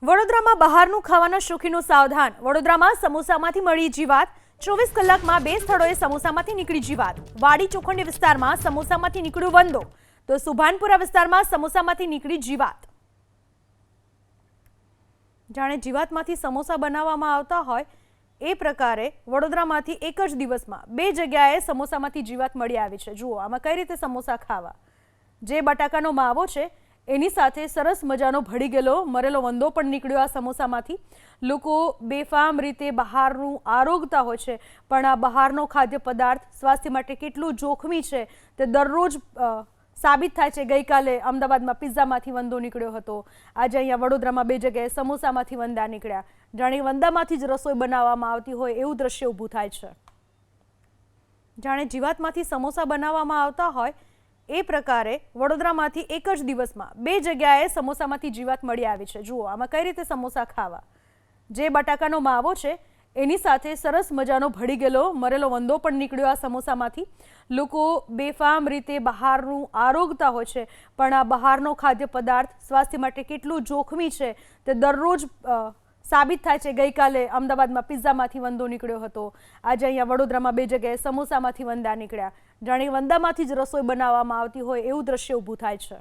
વડોદરામાં બહારનું ખાવાના શોખીનો સાવધાન। વડોદરામાં સમોસામાંથી મળી જીવાત। 24 કલાકમાં 2 સ્થળોએ સમોસામાંથી નીકળી જીવાત। વાડી ચોખંડી વિસ્તારમાં સમોસામાંથી નીકળ્યો વંદો, તો સુભાનપુરા વિસ્તારમાં સમોસામાંથી નીકળી જીવાત। જાણે જીવાતમાંથી સમોસા બનાવવામાં આવતા હોય એ પ્રકારે વડોદરામાંથી એક જ દિવસમાં 2 જગ્યાએ સમોસામાંથી જીવાત મળી આવી છે। જુઓ આમાં કઈ રીતે સમોસા ખાવા। જે બટાકાનો માવો છે એની સાથે સરસ મજાનો ભળી ગયેલો મરેલો વંદો પણ નીકળ્યો આ સમોસામાંથી। લોકો બેફામ રીતે બહારનું આરોગતા હોય છે, પણ આ બહારનો ખાદ્ય પદાર્થ સ્વાસ્થ્ય માટે કેટલું જોખમી છે તે દરરોજ સાબિત થાય છે। ગઈકાલે અમદાવાદમાં પિઝામાંથી વંદો નીકળ્યો હતો, આજે અહીંયા વડોદરામાં 2 જગ્યાએ સમોસામાંથી વંદા નીકળ્યા। જાણે વંદામાંથી જ રસોઈ બનાવવામાં આવતી હોય એવું દ્રશ્ય ઊભું થાય છે। જાણે જીવાતમાંથી સમોસા બનાવવામાં આવતા હોય એ પ્રકારે વડોદરામાંથી એક જ દિવસમાં 2 જગ્યાએ સમોસામાંથી જીવાત મળી આવી છે। જુઓ આમાં કઈ રીતે સમોસા ખાવા। જે બટાકાનો માવો છે એની સાથે સરસ મજાનો ભળી ગયેલો મરેલો વંદો પણ નીકળ્યો આ સમોસામાંથી। લોકો બેફામ રીતે બહારનું આરોગતા હોય છે, પણ આ બહારનો ખાદ્ય પદાર્થ સ્વાસ્થ્ય માટે કેટલું જોખમી છે તે દરરોજ સાબિત થાય છે। ગઈકાલે અમદાવાદમાં પિઝામાંથી વંદો નીકળ્યો હતો, આજે અહીંયા વડોદરામાં 2 જગ્યાએ સમોસામાંથી વંદા નીકળ્યા। જાણે વંદામાંથી જ રસોઈ બનાવવામાં આવતી હોય એવું દ્રશ્ય ઊભું થાય છે।